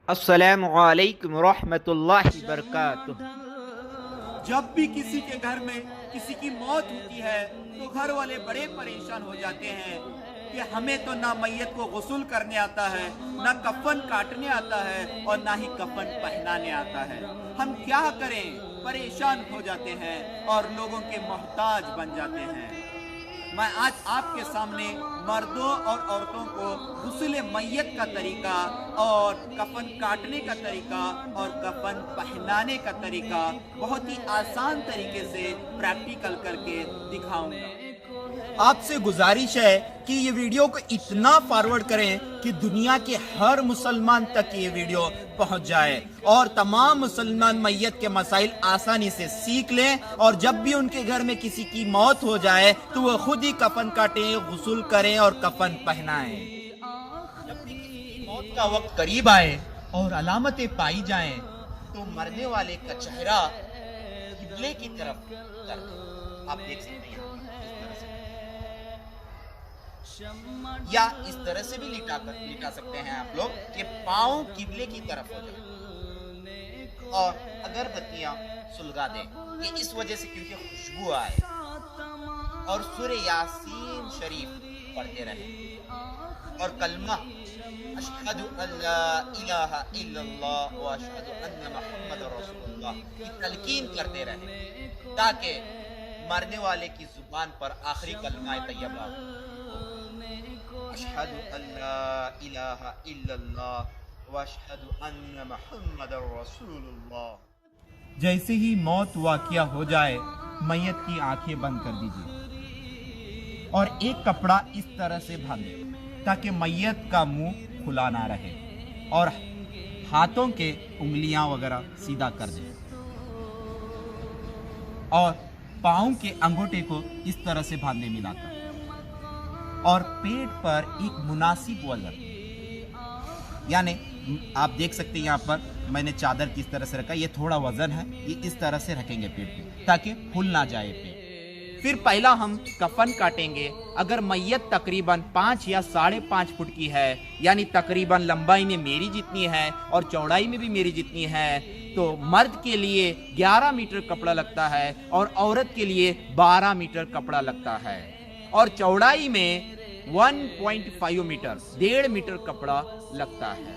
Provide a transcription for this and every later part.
अस्सलामु अलैकुम रहमतुल्लाहि बरकातुहू। जब भी किसी के घर में किसी की मौत होती है तो घर वाले बड़े परेशान हो जाते हैं कि हमें तो ना मैयत को गुस्ल करने आता है, ना कफन काटने आता है और ना ही कफन पहनाने आता है। हम क्या करें, परेशान हो जाते हैं और लोगों के मोहताज बन जाते हैं। मैं आज आपके सामने मर्दों और औरतों को गुस्ल मैयत का तरीका और कफन काटने का तरीका और कफन पहनाने का तरीका बहुत ही आसान तरीके से प्रैक्टिकल करके दिखाऊंगा। आपसे गुजारिश है कि ये वीडियो को इतना फॉरवर्ड करें कि दुनिया के हर मुसलमान तक ये वीडियो पहुंच जाए और तमाम मुसलमान मैयत के मसाइल आसानी से सीख लें और जब भी उनके घर में किसी की मौत हो जाए तो वो खुद ही कफन काटें, गुस्ल करें और कफन पहनाएं। जब भी किसी की मौत का वक्त करीब आए और अलामतें पाई जाएं तो मरने वाले का चेहरा किबले की तरफ कर दें। आप देख सकते हैं या इस तरह से भी लिटा सकते हैं आप लोग कि पांव किबले की तरफ हो जाए और अगरबत्तियां सुलगा दें। ये इस वजह से क्योंकि खुशबू आए और सूरह यासीन शरीफ पढ़ते रहें और कलमा अशहदु अल्ला इलाहा इल्लल्लाह व अशहदु अन्ना मुहम्मदुर रसूलुल्लाह की तलकीन करते रहें ताकि मरने वाले की जुबान पर आखिरी कलमा तैयबा अशहदु अल्ला इलाहा इल्लल्लाह व अशहदु अन्ना मुहम्मदुर रसूलुल्लाह। जैसे ही मौत वाक़िया हो जाए मैयत की आंखें बंद कर दीजिए और एक कपड़ा इस तरह से बांधे ताकि मैयत का मुंह खुला ना रहे और हाथों के उंगलियां वगैरह सीधा कर दें और पाँव के अंगूठे को इस तरह से बांधे मिलाकर और पेट पर एक मुनासिब वजन, यानी आप देख सकते हैं यहाँ पर मैंने चादर किस तरह से रखा, ये थोड़ा वजन है, ये इस तरह से रखेंगे पेट पे ताकि फूल ना जाए पेट। फिर पहला हम कफन काटेंगे। अगर मैयत तकरीबन 5 या 5.5 फुट की है, यानी तकरीबन लंबाई में मेरी जितनी है और चौड़ाई में भी मेरी जितनी है, तो मर्द के लिए 11 मीटर कपड़ा लगता है और औरत के लिए 12 मीटर कपड़ा लगता है और चौड़ाई में 1.5 मीटर 1.5 मीटर कपड़ा लगता है।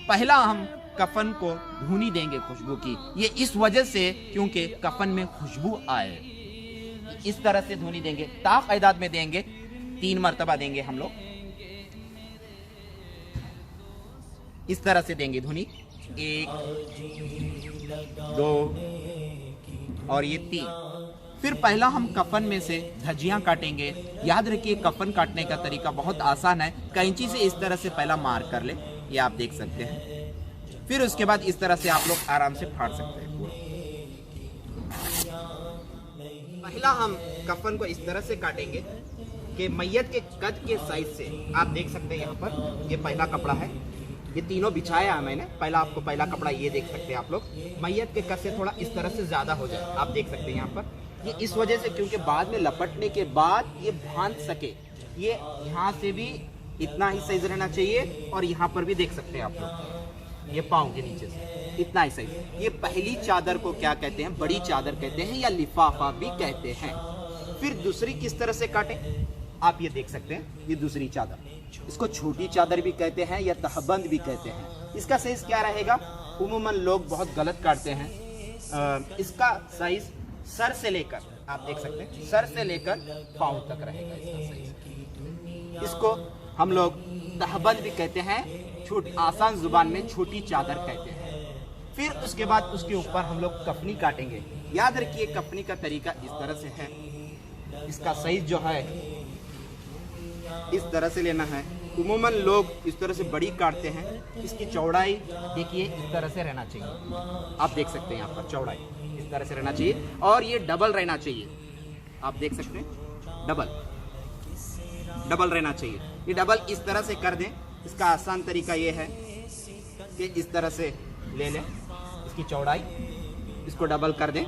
पहला हम कफन को धुनी देंगे खुशबू की, ये इस वजह से क्योंकि कफन में खुशबू आए। इस तरह से धुनी देंगे, ताक़ायदात में देंगे, 3 मरतबा देंगे हम लोग। इस तरह से देंगे धुनी, 1 2 और ये 3। फिर पहला हम कफन में से धज्जियां काटेंगे। याद रखिए कफन काटने का तरीका बहुत आसान है, कैंची से इस तरह से पहला मार कर ले, ये आप देख सकते हैं। फिर उसके बाद इस तरह से आप लोग आराम से फाड़ सकते हैं। पहला हम कफन को इस तरह से काटेंगे कि मैयत के कद के साइज से, आप देख सकते हैं यहाँ पर ये पहला कपड़ा है, ये तीनों बिछाया है मैंने। आपको पहला कपड़ा ये देख सकते हैं आप लोग, मैयत के कद से थोड़ा इस तरह से ज्यादा हो जाए, आप देख सकते हैं यहाँ पर। ये इस वजह से क्योंकि बाद में लपटने के बाद ये बांध सके, ये यहाँ से भी इतना ही साइज रहना चाहिए और यहाँ पर भी देख सकते हैं आप लोग, ये पाँव के नीचे से इतना ही साइज। ये पहली चादर को क्या कहते हैं, बड़ी चादर कहते हैं या लिफाफा भी कहते हैं। फिर दूसरी किस तरह से काटें, आप ये देख सकते हैं, ये दूसरी चादर, इसको छोटी चादर भी कहते हैं या तहबंद भी कहते हैं। इसका साइज क्या रहेगा, उम्मन लोग बहुत गलत काटते हैं। इसका साइज सर से लेकर, आप देख सकते हैं, सर से लेकर पाँव तक रहेगा इसका साइज। इसको हम लोग तहबंद भी कहते हैं, आसान जुबान में छोटी चादर कहते हैं। फिर उसके बाद उसके ऊपर हम लोग कफनी काटेंगे। याद रखिए कफनी का तरीका इस तरह से है, इसका साइज जो है इस तरह से लेना है। उम्मन लोग इस तरह से बड़ी काटते हैं, इसकी चौड़ाई देखिए इस तरह से रहना चाहिए, आप देख सकते हैं यहाँ पर चौड़ाई इस तरह से रहना चाहिए और ये डबल रहना चाहिए, आप देख सकते हैं डबल रहना चाहिए। ये डबल इस तरह से कर दें। इसका आसान तरीका ये है कि इस तरह से ले लें इसकी चौड़ाई, इसको डबल कर दें,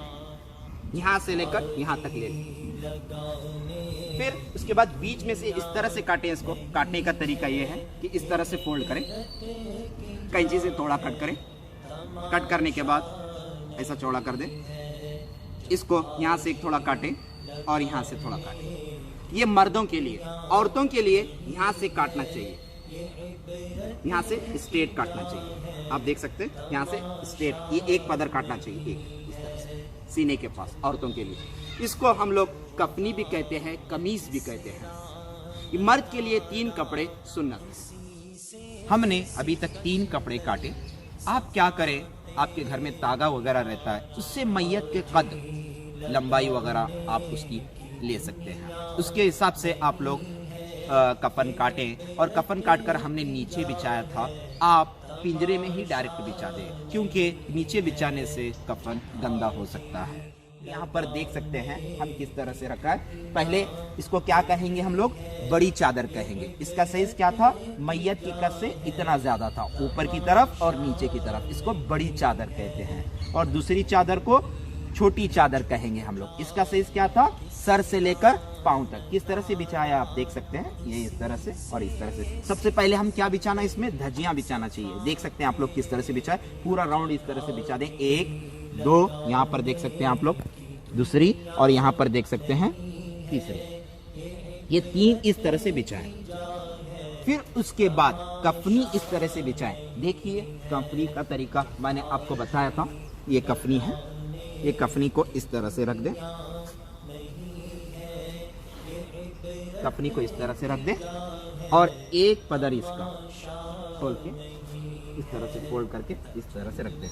यहाँ से लेकर यहाँ तक ले लें। फिर उसके बाद बीच में से इस तरह से काटें। इसको काटने का तरीका ये है कि इस तरह से फोल्ड करें कैंची से थोड़ा कट करें। कट करने के बाद ऐसा चौड़ा कर दें। इसको यहाँ से थोड़ा काटें और यहाँ से थोड़ा काटें। ये मर्दों के लिए। औरतों के लिए यहाँ से काटना चाहिए, यहाँ से स्ट्रेट काटना चाहिए। आप देख सकते हैं यहाँ से स्ट्रेट, ये एक पदर काटना चाहिए, एक इस तरह से सीने के पास, औरतों के लिए। इसको हम लोग कफनी भी कहते हैं, कमीज भी कहते हैं। ये मर्द के लिए 3 कपड़े सुन्नत है। हमने अभी तक 3 कपड़े काटे। आप क्या करें, आपके घर में तागा वगैरह रहता है, उससे मैयत के कद, लंबाई वगैरह आप उसकी ले सकते हैं। उसके हिसाब से आप लोग कफन काटें। और कफन काट कर हमने नीचे बिछाया था, आप पिंजरे में ही डायरेक्ट बिछा दें, क्योंकि नीचे बिछाने से कफन गंदा हो सकता है। यहाँ पर देख सकते हैं हम किस तरह से रखा है। पहले इसको क्या कहेंगे हम लोग, बड़ी चादर कहेंगे। इसका साइज क्या था, मैयत की कद से इतना ज्यादा था, ऊपर की तरफ और नीचे की तरफ। इसको बड़ी चादर कहते हैं। और दूसरी चादर को छोटी चादर कहेंगे हम लोग। इसका साइज क्या था, सर से लेकर पांव तक। किस तरह से बिछाया आप देख सकते हैं, ये इस तरह से और इस तरह से। सबसे पहले हम क्या बिछाना, इसमें धजियां बिछाना चाहिए। देख सकते हैं आप लोग किस तरह से बिछाए, पूरा राउंड इस तरह से बिछा दें। 1 2 यहाँ पर देख सकते हैं आप लोग, दूसरी, और यहाँ पर देख सकते हैं तीसरी। ये 3 इस तरह से बिछाएं। फिर उसके बाद कफनी इस तरह से बिछाएं। देखिए कफनी का तरीका मैंने आपको बताया था। ये कफनी है, ये कफनी को इस तरह से रख दें, कफनी को इस तरह से रख दें और एक पदर इसका खोल के इस तरह से फोल्ड करके इस तरह से रख दें,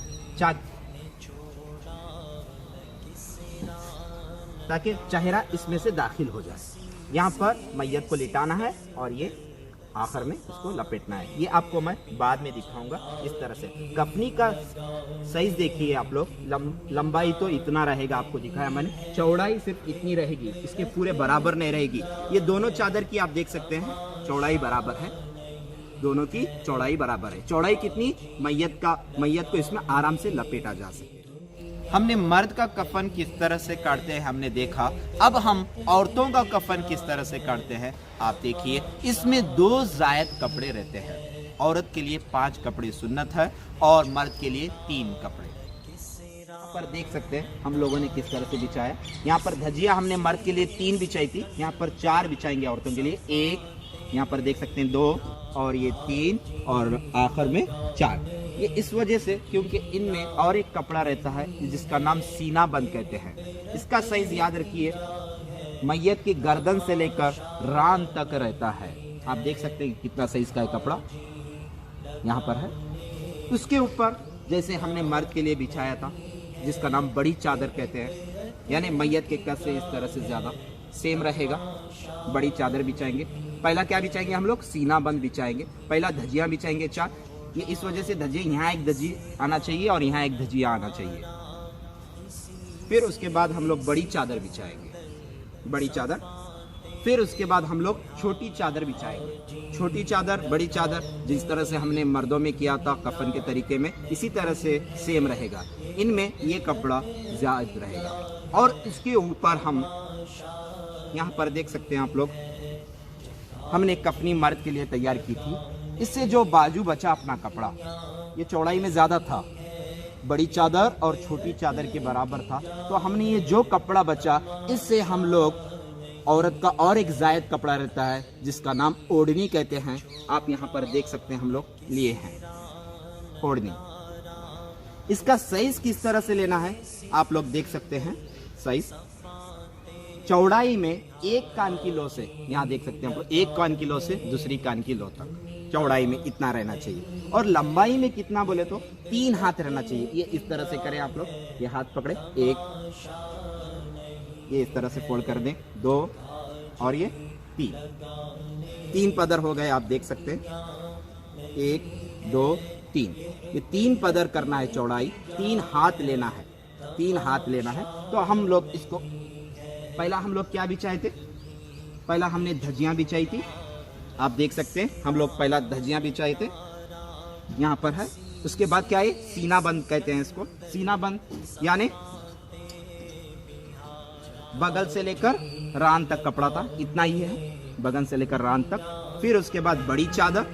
ताकि चेहरा इसमें से दाखिल हो जाए। यहाँ पर मैयत को लिटाना है और ये आखिर में इसको लपेटना है। ये आपको मैं बाद में दिखाऊंगा। इस तरह से कफनी का साइज देखिए आप लोग, लंबाई तो इतना रहेगा, आपको दिखाया मैंने, चौड़ाई सिर्फ इतनी रहेगी, इसके पूरे बराबर नहीं रहेगी। ये दोनों चादर की आप देख सकते हैं चौड़ाई बराबर है, दोनों की चौड़ाई बराबर है। चौड़ाई कितनी, मैयत को इसमें आराम से लपेटा जा सके। हमने मर्द का कफन किस तरह से काटते हैं हमने देखा। अब हम औरतों का कफन किस तरह से काटते हैं आप देखिए। इसमें 2 जायद कपड़े रहते हैं। औरत के लिए 5 कपड़े सुन्नत है और मर्द के लिए 3 कपड़े। यहाँ पर देख सकते हैं हम लोगों ने किस तरह से बिछाया। यहाँ पर धजिया हमने मर्द के लिए 3 बिछाई थी, यहाँ पर 4 बिछाएंगे औरतों के लिए। 1, यहाँ पर देख सकते हैं 2, और ये 3, और आखिर में 4। ये इस वजह से क्योंकि इनमें और एक कपड़ा रहता है जिसका नाम सीना बंद कहते हैं। इसका साइज याद रखिए, मैयत की गर्दन से लेकर रान तक रहता है। आप देख सकते हैं कितना साइज का है कपड़ा यहाँ पर है। उसके ऊपर जैसे हमने मर्द के लिए बिछाया था जिसका नाम बड़ी चादर कहते हैं, यानी मैयत के कद से इस तरह से ज्यादा सेम रहेगा, बड़ी चादर बिछाएंगे। पहला क्या बिछाएंगे हम लोग, सीना बंद बिछाएंगे। पहला धजिया बिछाएंगे 4। ये इस वजह से धजिया, यहाँ एक धजी आना चाहिए और यहाँ एक धजिया आना चाहिए। फिर उसके बाद हम लोग बड़ी चादर बिछाएंगे, बड़ी चादर। फिर उसके बाद हम लोग छोटी चादर बिछाएंगे, छोटी चादर, बड़ी चादर। जिस तरह से हमने मर्दों में किया था कफन के तरीके में, इसी तरह से सेम रहेगा। इनमें ये कपड़ा ज्यादा रहेगा। और इसके ऊपर हम यहाँ पर देख सकते हैं आप लोग, हमने कफनी मर्द के लिए तैयार की थी। इससे जो बाजू बचा अपना कपड़ा, ये चौड़ाई में ज्यादा था, बड़ी चादर और छोटी चादर के बराबर था। तो हमने ये जो कपड़ा बचा, इससे हम लोग औरत का और एक जायद कपड़ा रहता है जिसका नाम ओढ़नी कहते हैं। आप यहाँ पर देख सकते हैं हम लोग लिए हैं ओढ़नी। इसका साइज किस तरह से लेना है आप लोग देख सकते हैं। साइज चौड़ाई में 1 कान की लो से, यहाँ देख सकते हैं आप लोग, 1 कान की लो से दूसरी कान की लो तक चौड़ाई में इतना रहना चाहिए। और लंबाई में कितना बोले तो 3 हाथ रहना चाहिए। ये इस तरह से करें आप लोग, ये हाथ पकड़े, 1, ये इस तरह से फोल्ड कर दें, 2, और ये 3 पदर हो गए। आप देख सकते हैं 1 2 3, ये 3 पदर करना है चौड़ाई। 3 हाथ लेना है, 3 हाथ लेना है। तो हम लोग इसको, पहला हम लोग क्या बिछाए थे, पहला हमने धजियां बिछाई थी। आप देख सकते हैं हम लोग पहला धजियां बिछाए थे, यहाँ पर है। उसके बाद क्या है, सीना बंद कहते हैं इसको। सीना बंद यानी बगल से लेकर रान तक कपड़ा था, इतना ही है, बगल से लेकर रान तक। फिर उसके बाद बड़ी चादर,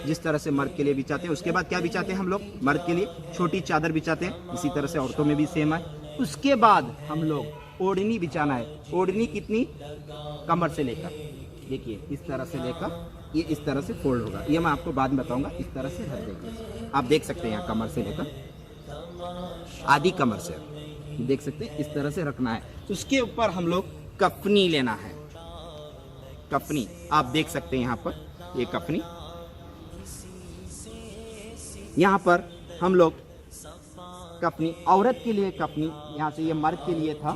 जिस तरह से मर्द के लिए बिछाते हैं। उसके बाद क्या बिछाते हैं हम लोग? मर्द के लिए छोटी चादर बिछाते हैं, इसी तरह से औरतों में भी सेम है। उसके बाद हम लोग ओढ़नी बिछाना है। ओढ़नी कितनी? कमर से लेकर, देखिए इस तरह से लेकर ये इस तरह से फोल्ड होगा, ये मैं आपको बाद में बताऊंगा। इस तरह से रख देंगे, आप देख सकते हैं यहाँ कमर से लेकर आधी कमर से देख सकते हैं, इस तरह से रखना है। उसके ऊपर हम लोग कफनी लेना है। कफनी आप देख सकते हैं यहाँ पर, ये कफनी, यहाँ पर हम लोग कफनी, औरत के लिए कफनी, यहाँ से ये मर्द के लिए था,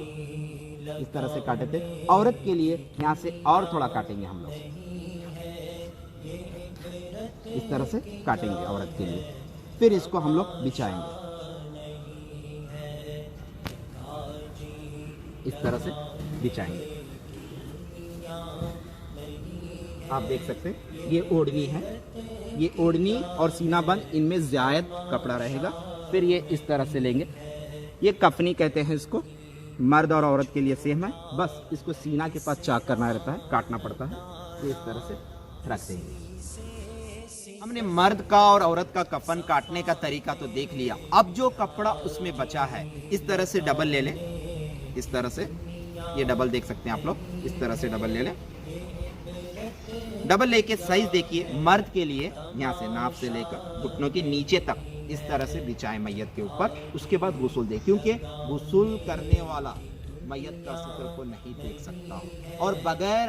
इस तरह से काटे थे। औरत के लिए यहाँ से और थोड़ा काटेंगे हम लोग, इस तरह से काटेंगे औरत के लिए। फिर इसको हम लोग बिछाएंगे, इस तरह से बिछाएंगे। आप देख सकते हैं ये ओढ़नी है, ये ओढ़नी और सीना बंद, इनमें ज़ायद कपड़ा रहेगा। फिर ये इस तरह से लेंगे, ये कफनी कहते हैं इसको, मर्द और औरत के लिए सेम है, बस इसको सीना के पास चाक करना रहता है, काटना पड़ता है। तो इस तरह से रख देंगे। हमने मर्द का और औरत का कफन काटने का तरीका तो देख लिया। अब जो कपड़ा उसमें बचा है, इस तरह से डबल ले लें, इस तरह से, ये डबल देख सकते हैं आप लोग, इस तरह से डबल ले लें। डबल लेके साइज देखिए, मर्द के लिए यहाँ से नाप से लेकर घुटनों के नीचे तक इस तरह से बिछाएं मैयत के ऊपर। उसके बाद गुस्ल दें, क्योंकि गुस्ल करने वाला मैयत का सित्र को नहीं देख सकता और बगैर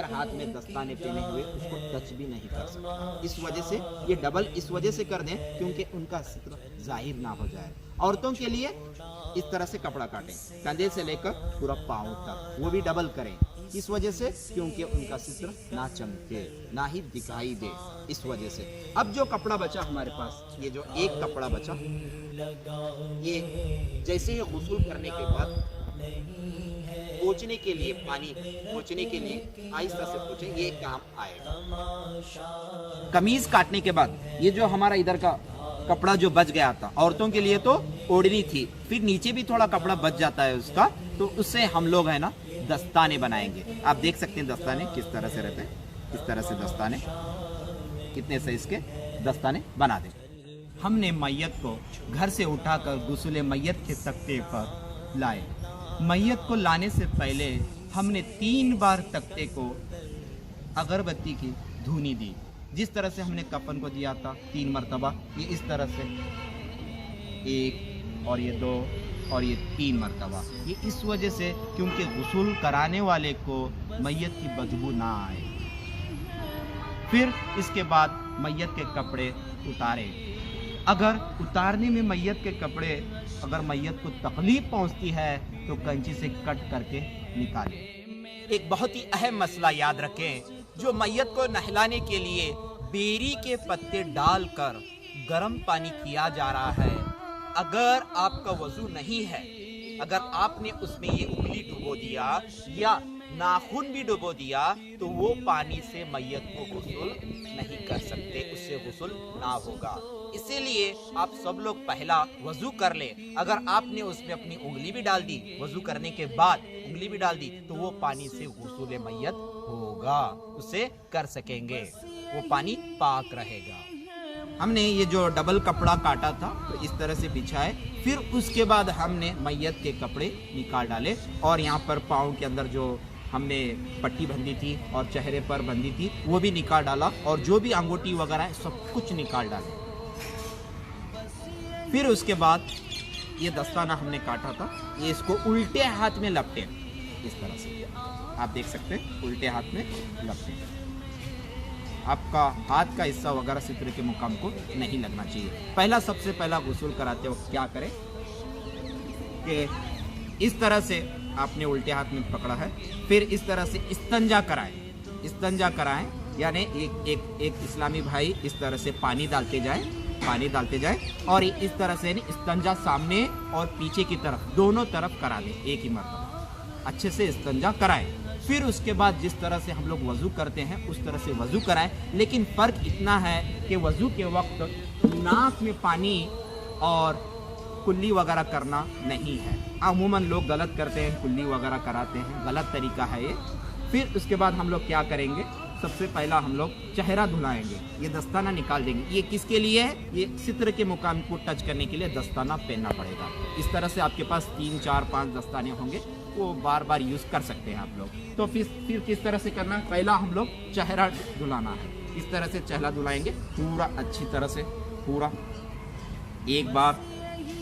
हाथ में दस्ताने पहने हुए उसको टच भी नहीं कर सकता। इस वजह से ये डबल इस वजह से कर दें क्योंकि उनका सित्र जाहिर ना हो जाए। औरतों के लिए इस तरह से कपड़ा काटें, कंधे से लेकर पूरा पाँव तक, वो भी डबल करें। इस वजह से क्योंकि उनका सित्र ना चमके ना ही दिखाई दे, इस वजह से। अब जो कपड़ा बचा हमारे पास, ये जो एक कपड़ा बचा, ये जैसे ही गुस्ल करने के बाद पोंछने के लिए, पानी पोंछने के लिए आहिस्ता से पोंछें, ये काम आएगा। कमीज काटने के बाद ये जो हमारा इधर का कपड़ा जो बच गया था, औरतों के लिए तो ओढ़नी थी, फिर नीचे भी थोड़ा कपड़ा बच जाता है उसका, तो उससे हम लोग है ना दस्ताने बनाएंगे। आप देख सकते हैं दस्ताने किस तरह से रहते हैं, इस तरह से दस्ताने, कितने साइज के दस्ताने बना दें। हमने मैयत को घर से उठाकर गुस्ल मैयत के तख्ते पर लाए। मैयत को लाने से पहले हमने 3 बार तख्ते को अगरबत्ती की धूनी दी। जिस तरह से हमने कफन को दिया था 3 मरतबा, ये इस तरह से 1 और ये 2 और ये 3 मरतबा। ये इस वजह से क्योंकि गुस्ल कराने वाले को मैयत की बदबू ना आए। फिर इसके बाद मैयत के कपड़े उतारे। अगर उतारने में मैयत के कपड़े, अगर मैयत को तकलीफ पहुंचती है तो कैंची से कट करके निकालें। एक बहुत ही अहम मसला याद रखें, जो मैयत को नहलाने के लिए बेरी के पत्ते डालकर गर्म पानी किया जा रहा है, अगर आपका वजू नहीं है, अगर आपने उसमें ये उंगली डुबो दिया या नाखून भी डुबो दिया, तो वो पानी से मैयत को गुस्ल नहीं कर सकते, उससे गुस्ल ना होगा। इसीलिए आप सब लोग पहला वजू कर ले। अगर आपने उसमें अपनी उंगली भी डाल दी, वजू करने के बाद उंगली भी डाल दी, तो वो पानी से गुस्ल मैयत होगा, उसे कर सकेंगे, वो पानी पाक रहेगा। हमने ये जो डबल कपड़ा काटा था तो इस तरह से बिछाए। फिर उसके बाद हमने मैयत के कपड़े निकाल डाले और यहाँ पर पाँव के अंदर जो हमने पट्टी बंधी थी और चेहरे पर बंधी थी वो भी निकाल डाला, और जो भी अंगूठी वगैरह है सब कुछ निकाल डाले। फिर उसके बाद ये दस्ताना हमने काटा था, ये इसको उल्टे हाथ में लपटे, इस तरह से आप देख सकते हैं, उल्टे हाथ में लपटे। आपका हाथ का हिस्सा वगैरह सित्र के मुकाम को नहीं लगना चाहिए। सबसे पहला गुस्ल कराते वक्त क्या करें कि इस तरह से आपने उल्टे हाथ में पकड़ा है, फिर इस तरह से इस्तंजा कराएं, यानी एक इस्लामी भाई इस तरह से पानी डालते जाए और इस तरह से इस्तंजा सामने और पीछे की तरफ दोनों तरफ करा दें, एक ही मरतबा अच्छे से इस्तंजा कराएं। फिर उसके बाद जिस तरह से हम लोग वज़ू करते हैं उस तरह से वज़ू कराएं, लेकिन फ़र्क इतना है कि वज़ू के वक्त नाक में पानी और कुल्ली वगैरह करना नहीं है। अमूमन लोग गलत करते हैं, कुल्ली वगैरह कराते हैं, गलत तरीका है ये। फिर उसके बाद हम लोग क्या करेंगे, सबसे पहला हम लोग चेहरा धुलाएंगे। ये दस्ताना निकाल देंगे। ये किसके लिए है? ये सित्र के मुकाम को टच करने के लिए दस्ताना पहनना पड़ेगा। इस तरह से आपके पास 3, 4, 5 दस्ताने होंगे, वो बार बार यूज कर सकते हैं आप लोग। तो फिर किस तरह से करना है? पहला हम लोग चेहरा धुलाना है। इस तरह से चेहरा धुलाएंगे पूरा अच्छी तरह से, पूरा 1 बार,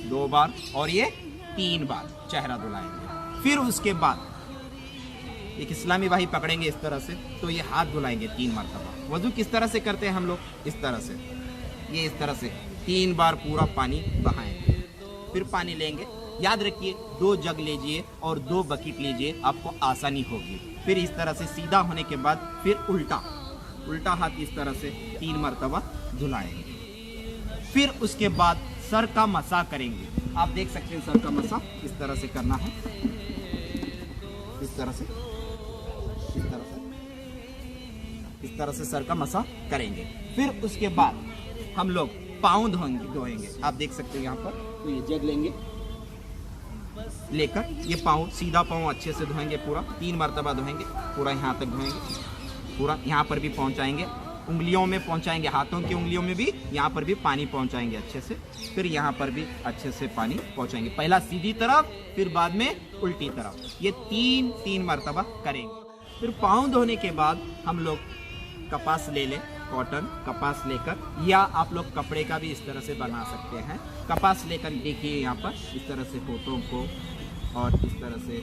2 बार और ये 3 बार चेहरा धुलाएंगे। फिर उसके बाद एक इस्लामी भाई पकड़ेंगे इस तरह से, तो ये हाथ धुलाएंगे 3 मरतबा। वजू किस तरह से करते हैं हम लोग? इस तरह से, ये इस तरह से 3 बार पूरा पानी बहाएंगे। फिर पानी लेंगे, याद रखिए 2 जग लीजिए और 2 बकेट लीजिए, आपको आसानी होगी। फिर इस तरह से सीधा होने के बाद फिर उल्टा हाथ इस तरह से 3 मरतबा धुलाएंगे। फिर उसके बाद सर का मसा करेंगे। आप देख सकते हैं सर का मसा इस तरह से करना है, इस तरह से सर का मसा करेंगे। फिर उसके बाद हम लोग पाँव धोएंगे। आप देख सकते हैं यहाँ पर, तो ये जग लेंगे, लेकर ये पाँव, सीधा पाँव अच्छे से धोएंगे, पूरा 3 मरतबा धोएंगे, पूरा यहाँ तक धोएंगे, पूरा यहाँ पर भी पहुँचाएंगे, उंगलियों में पहुँचाएंगे, हाथों की उंगलियों में भी, यहाँ पर भी पानी पहुँचाएंगे अच्छे से। फिर यहाँ पर भी अच्छे से पानी पहुँचाएंगे, पहला सीधी तरफ, फिर बाद में उल्टी तरफ। ये 3 मरतबा करेंगे। फिर पाँव धोने के बाद हम लोग कपास ले लें, कॉटन कपास लेकर, या आप लोग कपड़े का भी इस तरह से बना सकते हैं। कपास लेकर देखिए यहाँ पर इस तरह से होठों को और इस तरह से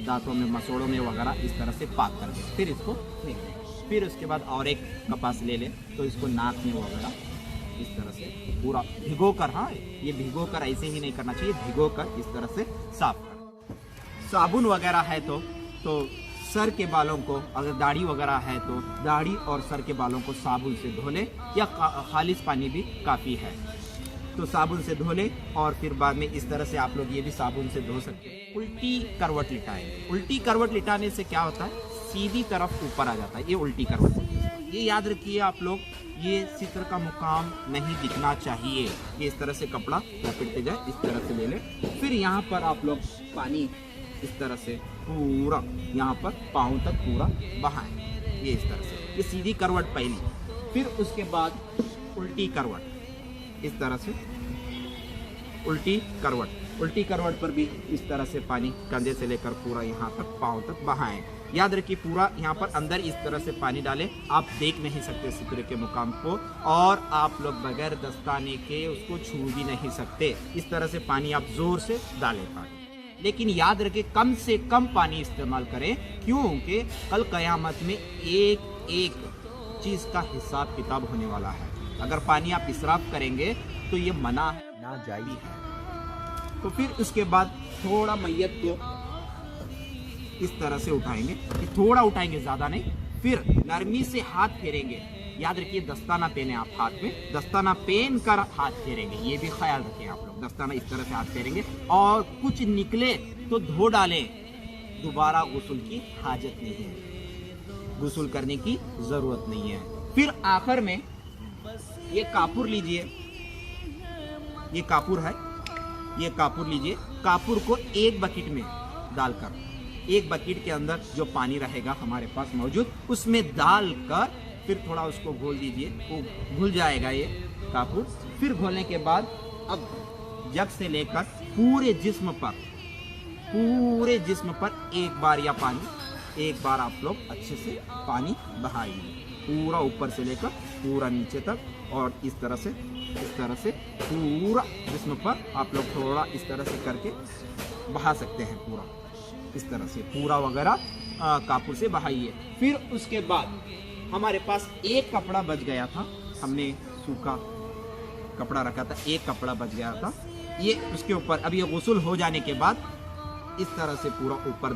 दांतों में, मसोड़ों में वगैरह इस तरह से पाक कर दें। फिर इसको फेंक दें। फिर उसके बाद और एक कपास ले लें, तो इसको नाक में वगैरह इस तरह से पूरा भिगो कर, हाँ ये भिगो कर ऐसे ही नहीं करना चाहिए, भिगो कर इस तरह से साफ कर। साबुन वगैरह है तो सर के बालों को, अगर दाढ़ी वगैरह है तो दाढ़ी और सर के बालों को साबुन से धो लें, या खालिस पानी भी काफ़ी है, तो साबुन से धो लें। और फिर बाद में इस तरह से आप लोग ये भी साबुन से धो सकते हैं। उल्टी करवट लिटाएं। उल्टी करवट लिटाने से क्या होता है? सीधी तरफ ऊपर आ जाता है, ये उल्टी करवट। ये याद रखिए आप लोग, ये सित्र का मुकाम नहीं दिखना चाहिए। ये इस तरह से कपड़ा लपेटते जाए, इस तरह से ले लें। फिर यहाँ पर आप लोग पानी इस तरह से पूरा यहाँ पर पाँव तक पूरा बहाएं, ये इस तरह से, ये सीधी करवट पहली। फिर उसके बाद उल्टी करवट, इस तरह से उल्टी करवट पर भी इस तरह से पानी कंधे से लेकर पूरा यहाँ तक पाँव तक बहाएं। याद रखिए पूरा यहाँ पर अंदर इस तरह से पानी डालें। आप देख नहीं सकते सित्र के मुकाम को, और आप लोग बगैर दस्ताने के उसको छू भी नहीं सकते। इस तरह से पानी आप जोर से डालें पानी, लेकिन याद रखें कम से कम पानी इस्तेमाल करें, क्योंकि कल कयामत में एक चीज़ का हिसाब किताब होने वाला है। अगर पानी आप इसराफ करेंगे तो ये मना है, नाजायज़ है। तो फिर उसके बाद थोड़ा मैयत को इस तरह से उठाएंगे, थोड़ा उठाएंगे, ज़्यादा नहीं। फिर नरमी से हाथ फेरेंगे। याद रखिए दस्ताना पहने आप हाथ में, दस्ताना पहन कर हाथ फेरेंगे, ये भी ख्याल रखें आप लोग। दस्ताना इस तरह से हाथ फेरेंगे, और कुछ निकले तो धो डालें, दोबारा गुस्ल की हाजत नहीं है, गुस्ल करने की ज़रूरत नहीं है। फिर आखिर में ये कापूर लीजिए, ये कापूर है, ये कापूर लीजिए। कापूर को एक बकेट में डालकर, एक बकेट के अंदर जो पानी रहेगा हमारे पास मौजूद, उसमें डालकर फिर थोड़ा उसको घोल दीजिए, वो घुल जाएगा ये कापूर। फिर घोलने के बाद अब जग से लेकर पूरे जिस्म पर एक बार या पानी, एक बार आप लोग अच्छे से पानी बहाइए, पूरा ऊपर से लेकर पूरा नीचे तक, और इस तरह से पूरा जिस्म पर आप लोग थोड़ा इस तरह से करके बहा सकते हैं। पूरा इस तरह से पूरा वगैरह कापूर से बहाइए। फिर उसके बाद हमारे पास एक कपड़ा बच गया था, हमने सूखा कपड़ा रखा था, एक कपड़ा बच गया था, ये उसके ऊपर अब ये गुस्ल हो जाने के बाद इस तरह से पूरा ऊपर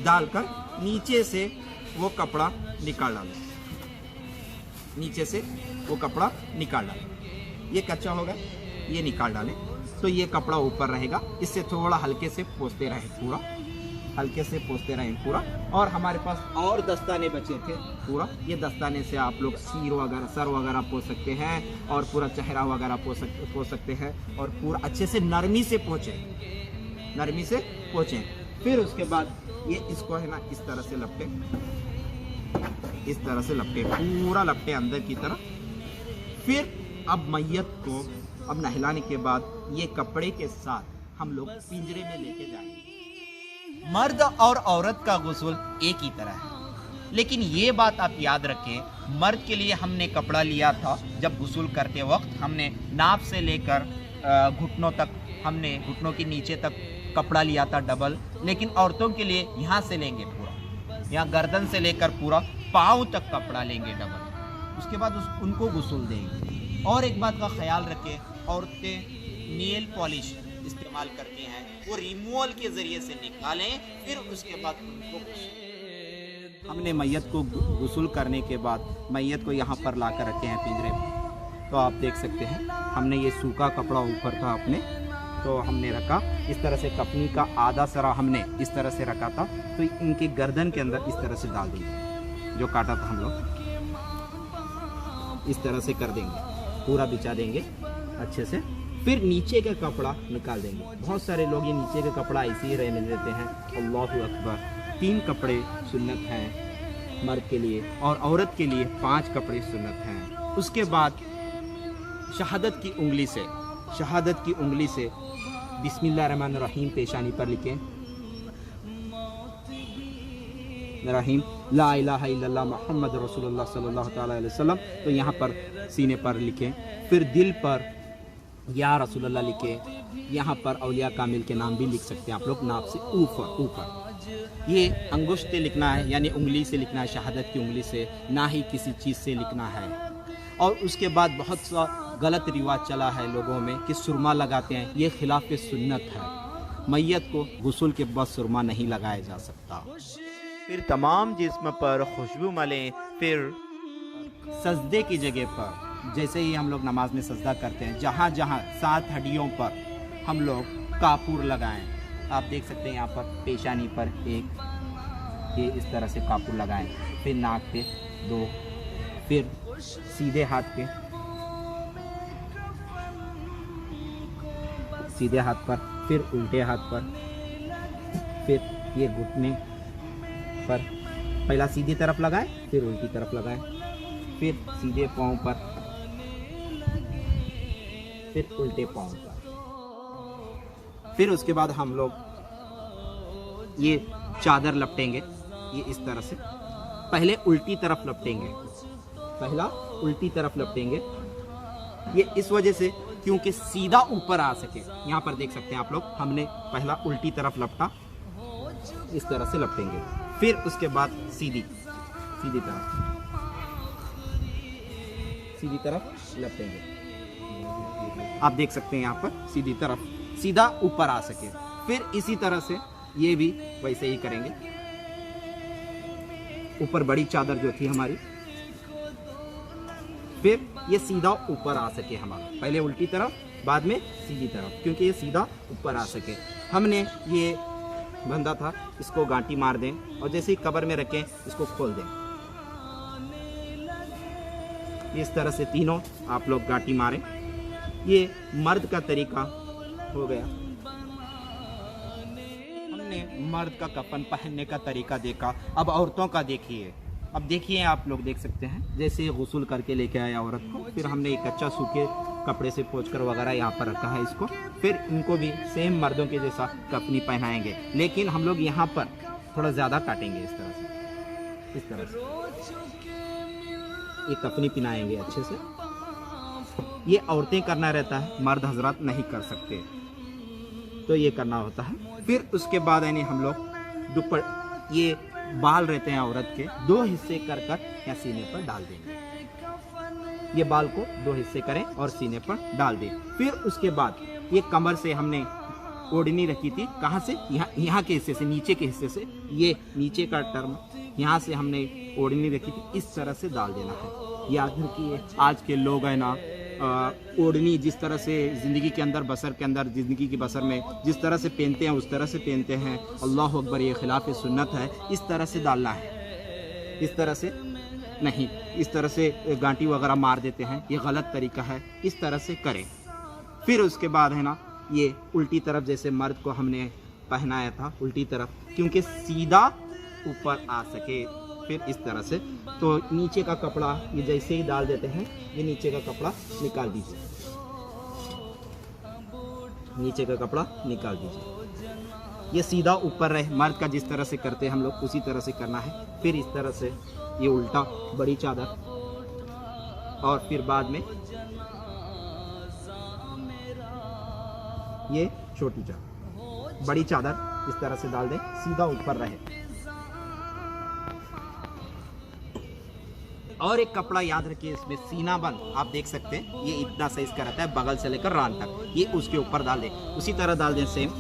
डालकर नीचे से वो कपड़ा निकाल डालें, नीचे से वो कपड़ा निकाल डालें। ये कच्चा होगा, ये निकाल डालें, तो ये कपड़ा ऊपर रहेगा। इससे थोड़ा हल्के से पोंछते रहें, पूरा हल्के से पोंछते रहें पूरा। और हमारे पास और दस्ताने बचे थे पूरा, ये दस्ताने से आप लोग सिर वगैरह, सर वगैरह पोंछ सकते हैं, और पूरा चेहरा वगैरह पोंछ सकते हैं, और पूरा अच्छे से नरमी से पोंछें, फिर उसके बाद ये इसको है ना इस तरह से लपटे, इस तरह से लपटे, पूरा लपटे अंदर की तरफ। फिर अब मैयत को अब नहलाने के बाद ये कपड़े के साथ हम लोग पिंजरे में लेके जाएंगे। मर्द और औरत का गुस्ल एक ही तरह है, लेकिन ये बात आप याद रखें, मर्द के लिए हमने कपड़ा लिया था जब गुस्ल करते वक्त, हमने नाभ से लेकर घुटनों तक, हमने घुटनों के नीचे तक कपड़ा लिया था डबल। लेकिन औरतों के लिए यहाँ से लेंगे पूरा, यहाँ गर्दन से लेकर पूरा पाँव तक कपड़ा लेंगे डबल। उसके बाद उनको गुस्ल देंगे। और एक बात का ख्याल रखें, औरतें नेल पॉलिश इस्तेमाल करती हैं, वो रिमूवल के ज़रिए से निकालें, फिर उसके बाद उनको हमने मैयत को गुस्ल करने के बाद मैयत को यहाँ पर ला कर रखे हैं पिंजरे में। तो आप देख सकते हैं हमने ये सूखा कपड़ा ऊपर था अपने, तो हमने रखा इस तरह से, कफनी का आधा सरा हमने इस तरह से रखा था। तो इनके गर्दन के अंदर इस तरह से डाल देंगे, जो काटा था हम लोग इस तरह से कर देंगे, पूरा बिछा देंगे अच्छे से। फिर नीचे का कपड़ा निकाल देंगे। बहुत सारे लोग ये नीचे का कपड़ा ऐसे ही रहने देते हैं। अल्लाहु अकबर। 3 कपड़े सुन्नत हैं मर्द के लिए, और औरत के लिए 5 कपड़े सुन्नत हैं। उसके बाद शहादत की उंगली से, शहादत की उंगली से बिस्मिल्लाहिर्रहमानिर्रहीम पेशानी पर लिखें, रहीम ला इलाहा इल्लल्लाह मुहम्मद रसूलुल्लाह सल्लल्लाहु तआला अलैहि वसल्लम। तो यहाँ पर सीने पर लिखें। फिर दिल पर या रसूलुल्लाह लिखें। यहाँ पर औलिया कामिल के नाम भी लिख सकते हैं आप लोग, नाप से ऊपर ऊपर। ये अंगुष्ठ से लिखना है, यानी उंगली से लिखना है, शहादत की उंगली से, ना ही किसी चीज़ से लिखना है। और उसके बाद बहुत सा गलत रिवाज चला है लोगों में कि सुरमा लगाते हैं, ये खिलाफ सुन्नत है। मैयत को गुस्ल के बाद सुरमा नहीं लगाया जा सकता। फिर तमाम जिस्म पर खुशबू मलें। फिर सजदे की जगह पर, जैसे ही हम लोग नमाज में सजदा करते हैं, जहाँ जहाँ 7 हड्डियों पर हम लोग कापूर लगाएं। आप देख सकते हैं यहाँ पर पेशानी पर एक, ये इस तरह से कापूर लगाएं। फिर नाक पे 2, फिर सीधे हाथ पे, सीधे हाथ पर, फिर उल्टे हाथ पर, फिर ये घुटने पर। पहला सीधी तरफ लगाएं, फिर उल्टी तरफ लगाएं, फिर सीधे पाँव पर, फिर उल्टे पाँव पर। फिर उसके बाद हम लोग ये चादर लपटेंगे, ये इस तरह से। पहले उल्टी तरफ लपटेंगे, पहला उल्टी तरफ लपटेंगे, ये इस वजह से क्योंकि सीधा ऊपर आ सके। यहाँ पर देख सकते हैं आप लोग, हमने पहला उल्टी तरफ लपटा, इस तरह से लपटेंगे। फिर उसके बाद सीधी तरफ, सीधी तरफ लपटेंगे। आप देख सकते हैं यहाँ पर सीधी तरफ, सीधा ऊपर आ सके। फिर इसी तरह से ये भी वैसे ही करेंगे। ऊपर बड़ी चादर जो थी हमारी, फिर ये सीधा ऊपर आ सके हमारा, पहले उल्टी तरफ, बाद में सीधी तरफ, क्योंकि ये सीधा ऊपर आ सके। हमने ये बंधा था, इसको गांठी मार दें, और जैसे ही कब्र में रखें इसको खोल दें। इस तरह से तीनों आप लोग गांठी मारें। ये मर्द का तरीका हो गया। हमने मर्द का कफन पहनने का तरीका देखा, अब औरतों का देखिए। अब देखिए, आप लोग देख सकते हैं, जैसे गुस्ल करके लेके आए औरत को, फिर हमने एक कच्चा सूखे कपड़े से पोंछकर वगैरह यहाँ पर रखा है इसको। फिर इनको भी सेम मर्दों के जैसा कफनी पहनाएंगे, लेकिन हम लोग यहाँ पर थोड़ा ज़्यादा काटेंगे, इस तरह से, इस तरह से ये कफनी पिनाएंगे अच्छे से। ये औरतें करना रहता है, मर्द हजरात नहीं कर सकते, तो ये करना होता है। फिर उसके बाद यानी हम लोग दुपट्टा, ये बाल रहते हैं औरत के, 2 हिस्से कर या सीने पर डाल देंगे। ये बाल को 2 हिस्से करें और सीने पर डाल दें। फिर उसके बाद ये कमर से हमने ओढ़नी रखी थी, कहाँ से, यहाँ के हिस्से से, नीचे के हिस्से से, ये नीचे का टर्म, यहाँ से हमने ओढ़नी रखी थी, इस तरह से डाल देना है। याद रखिए, आज के लोग है ना, ओढ़नी जिस तरह से ज़िंदगी के अंदर, बसर के अंदर, ज़िंदगी की बसर में जिस तरह से पहनते हैं उस तरह से पहनते हैं। अल्लाह अकबर, ये खिलाफ सुन्नत है। इस तरह से डालना है, इस तरह से नहीं, इस तरह से गांठी वगैरह मार देते हैं, ये गलत तरीका है, इस तरह से करें। फिर उसके बाद है ना, ये उल्टी तरफ जैसे मर्द को हमने पहनाया था उल्टी तरफ, क्योंकि सीधा ऊपर आ सके। फिर इस तरह से तो नीचे का कपड़ा ये जैसे ही डाल देते हैं, ये नीचे का कपड़ा निकाल दीजिए, नीचे का कपड़ा निकाल दीजिए, ये सीधा ऊपर रहे। मर्द का जिस तरह से करते हैं हम लोग उसी तरह से करना है। फिर इस तरह से ये उल्टा बड़ी चादर, और फिर बाद में ये छोटी चादर, बड़ी चादर इस तरह से डाल दें, सीधा ऊपर रहे। और एक कपड़ा याद रखिए, इसमें सीना बंद आप देख सकते हैं, ये इतना साइज का रहता है, बगल से लेकर रान तक, ये उसके ऊपर डाल दें। उसी तरह डाल दें सेम,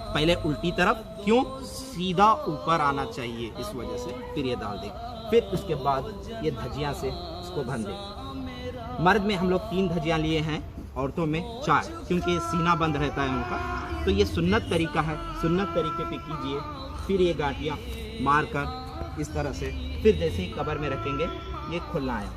पहले उल्टी तरफ, क्यों सीधा ऊपर आना चाहिए इस वजह से, फिर ये डाल दें। फिर उसके बाद ये धजिया से इसको बंध दें। मर्द में हम लोग 3 धजियाँ लिए हैं, औरतों में 4, क्योंकि सीना बंद रहता है उनका। तो ये सुन्नत तरीका है, सुन्नत तरीके पे कीजिए। फिर ये गांठियाँ मार कर इस तरह से, फिर जैसे ही कब्र में रखेंगे ये खुलना है।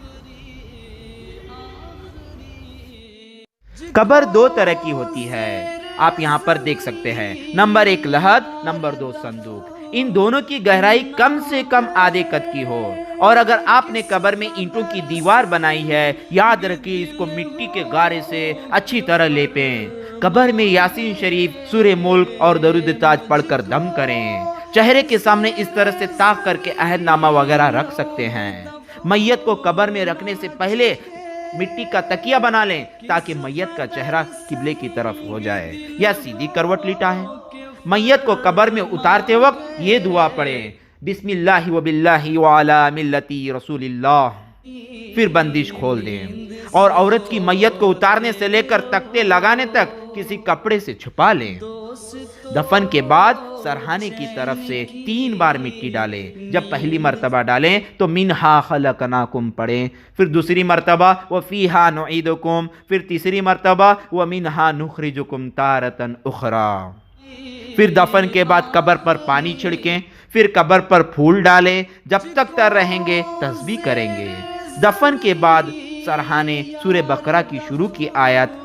कब्र 2 तरह की होती है, आप यहाँ पर देख सकते हैं। नंबर 1 लहद, नंबर 2 संदूक। इन दोनों की गहराई कम से कम आधे कद की हो। और अगर आपने कब्र में ईंटों की दीवार बनाई है, याद रखिए इसको मिट्टी के गारे से अच्छी तरह लेपें। कब्र में यासीन शरीफ, सूरे मुल्क और दरूद ताज पढ़कर दम करें। चेहरे के सामने इस तरह से ताक करके अहदनामा वगैरह रख सकते हैं। मैयत को कब्र में रखने से पहले मिट्टी का तकिया बना लें, ताकि मैयत का चेहरा किबले की तरफ हो जाए या सीधी करवट लिटा है। मैयत को कब्र में उतारते वक्त ये दुआ पढ़ें, बिस्मिल्लाहि व बिल्लाहि व अला मिल्लती रसूलिल्लाह। फिर बंदिश खोल दें और औरत की मैयत को उतारने से लेकर तख्ते लगाने तक किसी कपड़े से छुपा लें। दफन के बाद सरहाने की तरफ से 3 बार मिट्टी डालें। जब पहली मर्तबा डालें तो मिनहा खलकनाकुम पढ़ें, फिर दूसरी मर्तबा व फीहा नुईदुकुम, फिर तीसरी मर्तबा व मिनहा नुखरिजुकुम तारतन उखरा। फिर दफन के बाद कब्र पर पानी छिड़कें, फिर कब्र पर फूल डालें। जब तक तर रहेंगे तस्बीह करेंगे। दफन के बाद सरहाने सूरे बकरा की शुरू की आयत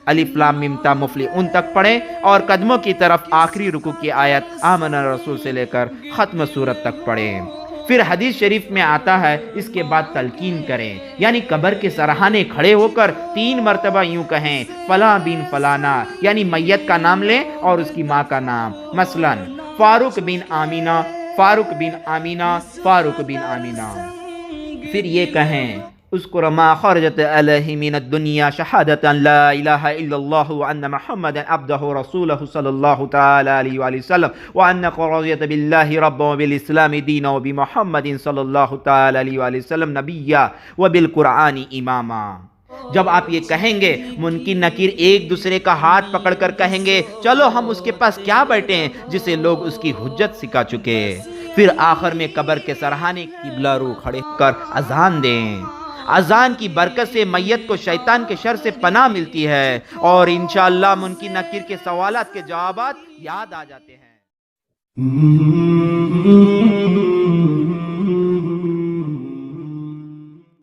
अलिफ लाम मीम ता मुफलिहून तक पढ़ें और कदमों की तरफ आखिरी रुकू की आयत आमना रसूल से लेकर खत्म सूरत तक पढ़ें। फिर हदीस शरीफ में आता है, इसके बाद तलकीन करें, यानी कब्र के सरहाने खड़े होकर 3 मर्तबा यूं कहें, फला बिन फलाना, यानी मैयत का नाम लें और उसकी माँ का नाम। मसलन फारूक बिन आमीना, फारूक बिन आमीना, फारूक बिन आमीना। फिर ये कहें, उसकुर मा खरजत अलैहि मिनद दुनिया शहादतन ला इलाहा इल्लल्लाह व अन्ना मुहम्मदन अब्दुहु रसूलुहु सल्लल्लाहु तआला अलैहि वसल्लम व अन्ना रज़ियत बिल्लाहि रब्बन व बिल इस्लामी दीना व बि मुहम्मदिन सल्लल्लाहु तआला अलैहि वसल्लम नबिय्या व बिल कुरआनी इमामा। जब आप ये कहेंगे, मुनकिर नकीर एक दूसरे का हाथ पकड़कर कहेंगे, चलो हम उसके पास क्या बैठे जिसे लोग उसकी हुज्जत सिखा चुके। फिर आखिर में कब्र के सरहाने किबला रू खड़े कर अजान दें। अजान की बरकत से मैयत को शैतान के शर से पनाह मिलती है और इंशाअल्लाह मुनकिर नकीर के सवालात के जवाबात याद आ जाते हैं।